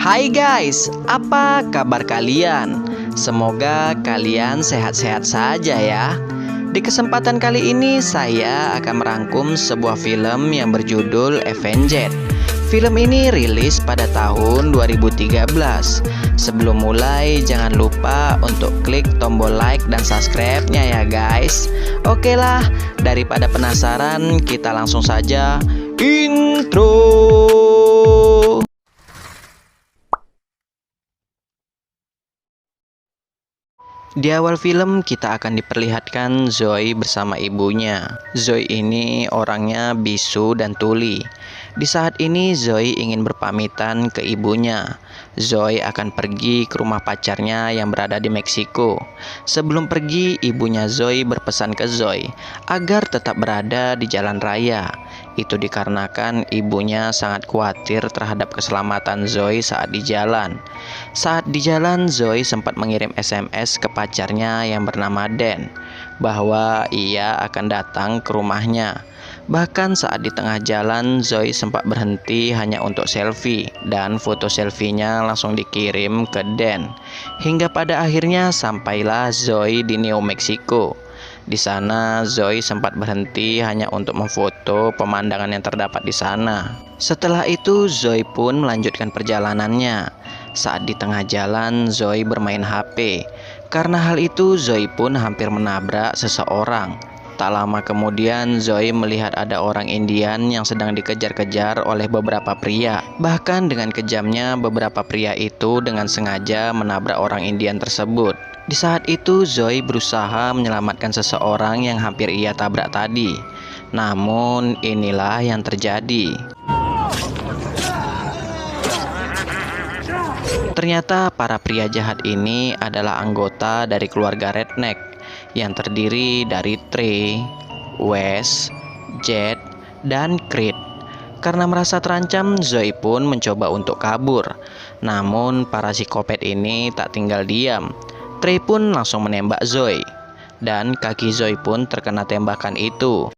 Hai guys, apa kabar kalian? Semoga kalian sehat-sehat saja ya. Di kesempatan kali ini saya akan merangkum sebuah film yang berjudul Avenged. Film ini rilis pada tahun 2013. Sebelum mulai jangan lupa untuk klik tombol like dan subscribe-nya ya guys. Oke lah, daripada penasaran kita langsung saja intro. Di awal film kita akan diperlihatkan Zoe bersama ibunya. Zoe ini orangnya bisu dan tuli. Di saat ini Zoe ingin berpamitan ke ibunya. Zoe akan pergi ke rumah pacarnya yang berada di Meksiko. Sebelum pergi, ibunya Zoe berpesan ke Zoe agar tetap berada di jalan raya. Itu dikarenakan ibunya sangat khawatir terhadap keselamatan Zoe saat di jalan. Saat di jalan, Zoe sempat mengirim SMS ke pacarnya yang bernama Dan bahwa ia akan datang ke rumahnya. Bahkan saat di tengah jalan, Zoe sempat berhenti hanya untuk selfie dan foto selfie-nya langsung dikirim ke Dan. Hingga pada akhirnya sampailah Zoe di New Mexico. Di sana Zoe sempat berhenti hanya untuk memfoto pemandangan yang terdapat di sana. Setelah itu Zoe pun melanjutkan perjalanannya. Saat di tengah jalan Zoe bermain HP. Karena hal itu Zoe pun hampir menabrak seseorang. Tak lama kemudian Zoe melihat ada orang Indian yang sedang dikejar-kejar oleh beberapa pria. Bahkan dengan kejamnya beberapa pria itu dengan sengaja menabrak orang Indian tersebut. Di saat itu Zoe berusaha menyelamatkan seseorang yang hampir ia tabrak tadi. Namun inilah yang terjadi. Ternyata para pria jahat ini adalah anggota dari keluarga Redneck yang terdiri dari Trey, Wes, Jed, dan Creed. Karena merasa terancam, Zoe pun mencoba untuk kabur. Namun para psikopat ini tak tinggal diam. Trey pun langsung menembak Zoe, dan kaki Zoe pun terkena tembakan itu.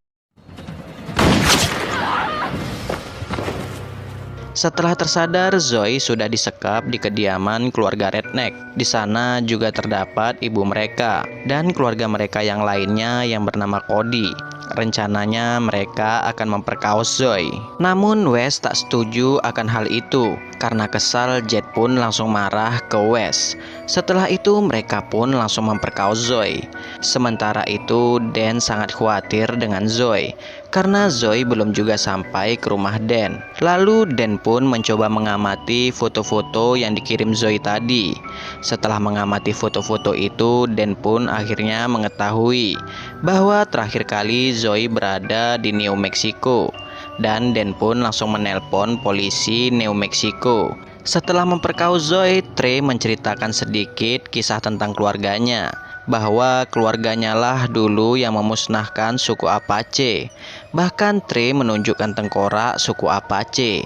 Setelah tersadar, Zoe sudah disekap di kediaman keluarga Redneck. Di sana juga terdapat ibu mereka dan keluarga mereka yang lainnya yang bernama Cody. Rencananya mereka akan memperkaos Zoe. Namun Wes tak setuju akan hal itu. Karena kesal, Jed pun langsung marah ke Wes. Setelah itu mereka pun langsung memperkaos Zoe. Sementara itu Dan sangat khawatir dengan Zoe karena Zoe belum juga sampai ke rumah Dan. Lalu Dan pun mencoba mengamati foto-foto yang dikirim Zoe tadi. Setelah mengamati foto-foto itu, Dan pun akhirnya mengetahui bahwa terakhir kali Zoe berada di New Mexico. Dan Dan pun langsung menelpon polisi New Mexico. Setelah memperkaus Zoe, Trey menceritakan sedikit kisah tentang keluarganya, bahwa keluarganya lah dulu yang memusnahkan suku Apache. Bahkan Trey menunjukkan tengkorak suku Apache.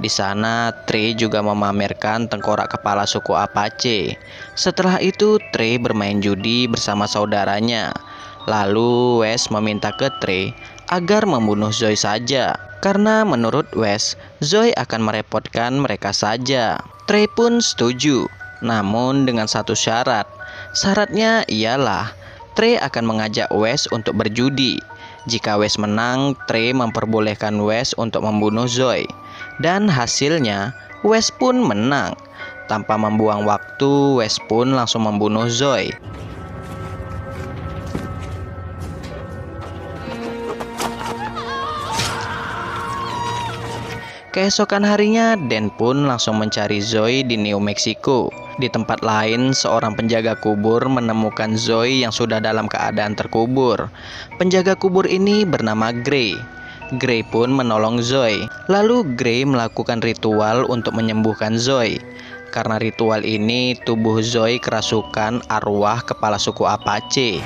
Di sana Trey juga memamerkan tengkorak kepala suku Apache. Setelah itu Trey bermain judi bersama saudaranya. Lalu Wes meminta ke Trey agar membunuh Zoe saja, karena menurut Wes, Zoe akan merepotkan mereka saja. Trey pun setuju, namun dengan satu syarat. Syaratnya ialah Trey akan mengajak Wes untuk berjudi. Jika Wes menang, Trey memperbolehkan Wes untuk membunuh Zoe. Dan hasilnya Wes pun menang. Tanpa membuang waktu, Wes pun langsung membunuh Zoe. Keesokan harinya, Dan pun langsung mencari Zoe di New Mexico. Di tempat lain, seorang penjaga kubur menemukan Zoe yang sudah dalam keadaan terkubur. Penjaga kubur ini bernama Gray. Gray pun menolong Zoe. Lalu Gray melakukan ritual untuk menyembuhkan Zoe. Karena ritual ini, tubuh Zoe kerasukan arwah kepala suku Apache.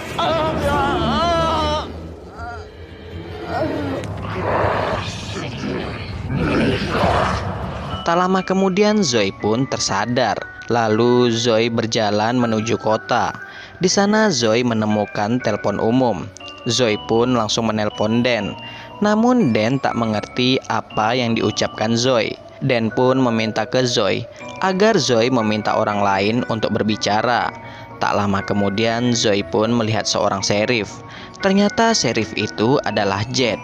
Tak lama kemudian Zoe pun tersadar. Lalu Zoe berjalan menuju kota. Di sana Zoe menemukan telepon umum. Zoe pun langsung menelpon Dan. Namun Dan tak mengerti apa yang diucapkan Zoe. Dan pun meminta ke Zoe agar Zoe meminta orang lain untuk berbicara. Tak lama kemudian Zoe pun melihat seorang sheriff. Ternyata sheriff itu adalah Jet.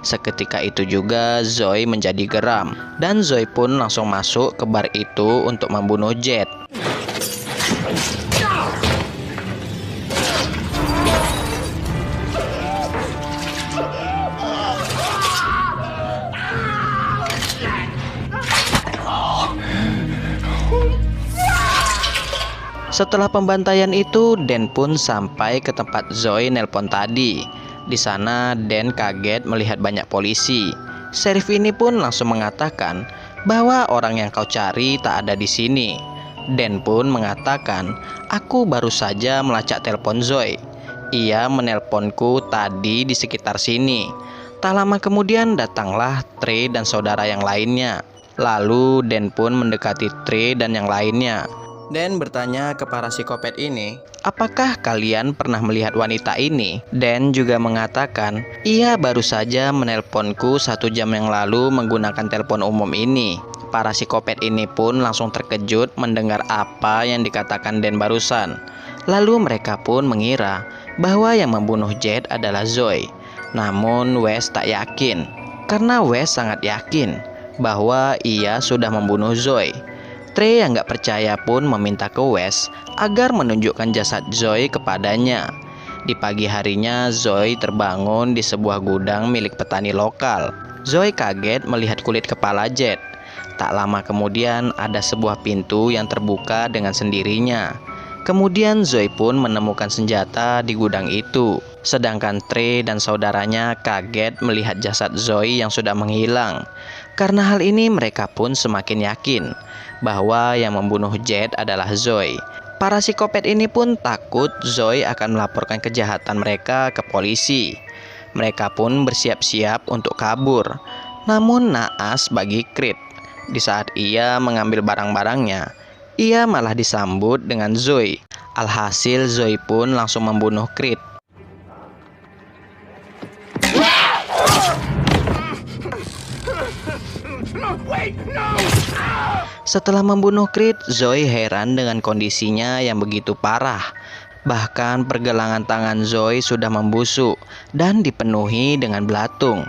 Seketika itu juga Zoe menjadi geram, dan Zoe pun langsung masuk ke bar itu untuk membunuh Jet. Setelah pembantaian itu, Dan pun sampai ke tempat Zoe nelpon tadi. Di sana, Dan kaget melihat banyak polisi. Sheriff ini pun langsung mengatakan bahwa orang yang kau cari tak ada di sini. Dan pun mengatakan, aku baru saja melacak telepon Zoe. Ia menelponku tadi di sekitar sini. Tak lama kemudian datanglah Trey dan saudara yang lainnya. Lalu Dan pun mendekati Trey dan yang lainnya. Dan bertanya ke para psikopat ini, apakah kalian pernah melihat wanita ini? Dan juga mengatakan, ia baru saja menelponku 1 jam yang lalu menggunakan telepon umum ini. Para psikopat ini pun langsung terkejut mendengar apa yang dikatakan Dan barusan. Lalu mereka pun mengira bahwa yang membunuh Jet adalah Zoe. Namun Wes tak yakin, karena Wes sangat yakin bahwa ia sudah membunuh Zoe. Trey yang gak percaya pun meminta ke Wes agar menunjukkan jasad Zoe kepadanya. Di pagi harinya, Zoe terbangun di sebuah gudang milik petani lokal. Zoe kaget melihat kulit kepala Jet. Tak lama kemudian ada sebuah pintu yang terbuka dengan sendirinya. Kemudian Zoe pun menemukan senjata di gudang itu. Sedangkan Trey dan saudaranya kaget melihat jasad Zoe yang sudah menghilang. Karena hal ini mereka pun semakin yakin bahwa yang membunuh Jet adalah Zoe. Para psikopat ini pun takut Zoe akan melaporkan kejahatan mereka ke polisi. Mereka pun bersiap-siap untuk kabur. Namun naas bagi Creed. Di saat ia mengambil barang-barangnya, ia malah disambut dengan Zoe. Alhasil Zoe pun langsung membunuh Creed. Setelah membunuh Creed, Zoe heran dengan kondisinya yang begitu parah. Bahkan pergelangan tangan Zoe sudah membusuk dan dipenuhi dengan belatung.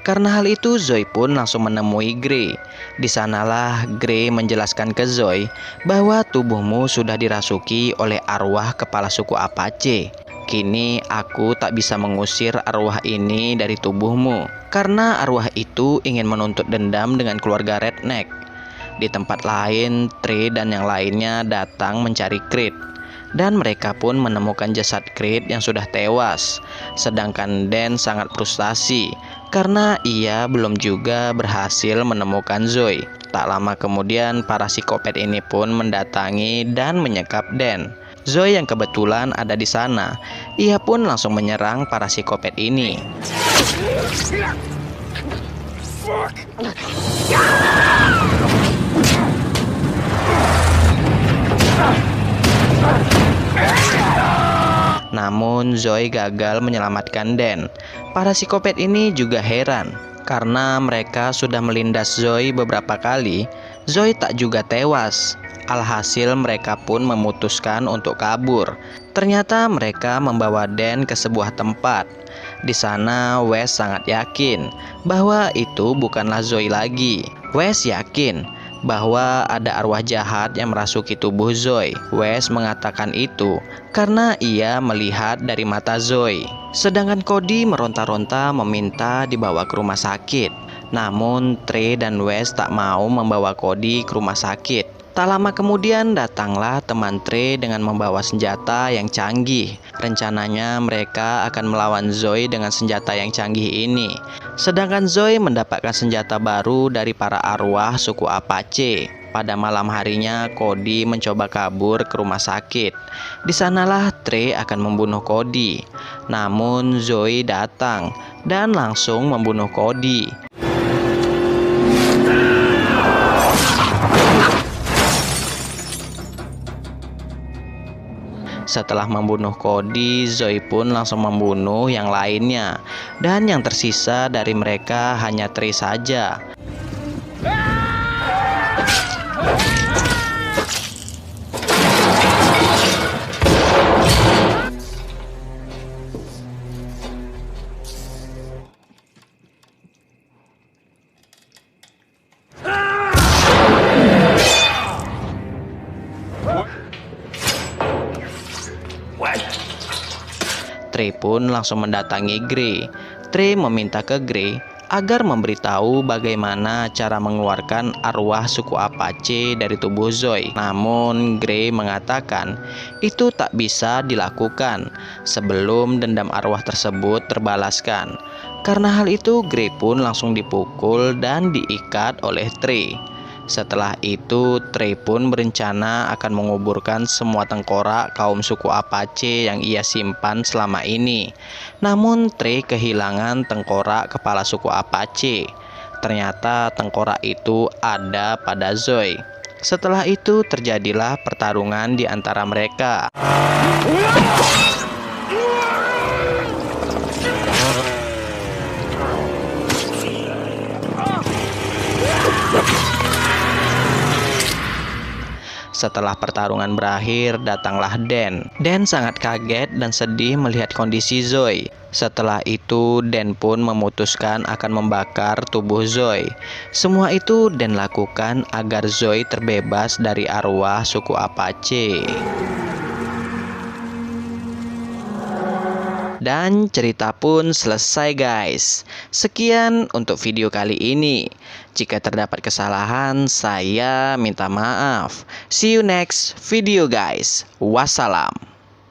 Karena hal itu, Zoe pun langsung menemui Gray. Di sanalah Gray menjelaskan ke Zoe bahwa tubuhmu sudah dirasuki oleh arwah kepala suku Apache. Kini aku tak bisa mengusir arwah ini dari tubuhmu, karena arwah itu ingin menuntut dendam dengan keluarga Redneck. Di tempat lain, Trey dan yang lainnya datang mencari Creed. Dan mereka pun menemukan jasad Creed yang sudah tewas. Sedangkan Dan sangat frustasi karena ia belum juga berhasil menemukan Zoe. Tak lama kemudian para psikopat ini pun mendatangi dan menyekap Dan. Zoe yang kebetulan ada di sana. Ia pun langsung menyerang para psikopat ini. Namun Zoe gagal menyelamatkan Dan. Para psikopat ini juga heran karena mereka sudah melindas Zoe beberapa kali. Zoe tak juga tewas. Alhasil mereka pun memutuskan untuk kabur. Ternyata mereka membawa Dan ke sebuah tempat. Di sana Wes sangat yakin bahwa itu bukanlah Zoe lagi. Wes yakin bahwa ada arwah jahat yang merasuki tubuh Zoe. Wes mengatakan itu karena ia melihat dari mata Zoe. Sedangkan Cody meronta-ronta meminta dibawa ke rumah sakit. Namun Trey dan Wes tak mau membawa Cody ke rumah sakit. Tak lama kemudian datanglah teman Trey dengan membawa senjata yang canggih. Rencananya mereka akan melawan Zoe dengan senjata yang canggih ini. Sedangkan Zoe mendapatkan senjata baru dari para arwah suku Apache. Pada malam harinya, Cody mencoba kabur ke rumah sakit. Di sanalah Trey akan membunuh Cody. Namun Zoe datang dan langsung membunuh Cody. Setelah membunuh Cody, Zoe pun langsung membunuh yang lainnya. Dan yang tersisa dari mereka hanya Trey saja. Trey pun langsung mendatangi Gray. Trey meminta ke Gray agar memberitahu bagaimana cara mengeluarkan arwah suku Apache dari tubuh Zoe. Namun Gray mengatakan itu tak bisa dilakukan sebelum dendam arwah tersebut terbalaskan. Karena hal itu Gray pun langsung dipukul dan diikat oleh Trey. Setelah itu, Trey pun berencana akan menguburkan semua tengkorak kaum suku Apache yang ia simpan selama ini. Namun, Trey kehilangan tengkorak kepala suku Apache. Ternyata tengkorak itu ada pada Zoe. Setelah itu, terjadilah pertarungan di antara mereka. Setelah pertarungan berakhir, datanglah Dan. Dan sangat kaget dan sedih melihat kondisi Zoe. Setelah itu, Dan pun memutuskan akan membakar tubuh Zoe. Semua itu Dan lakukan agar Zoe terbebas dari arwah suku Apache. Dan cerita pun selesai guys. Sekian untuk video kali ini. Jika terdapat kesalahan, saya minta maaf. See you next video guys. Wassalam.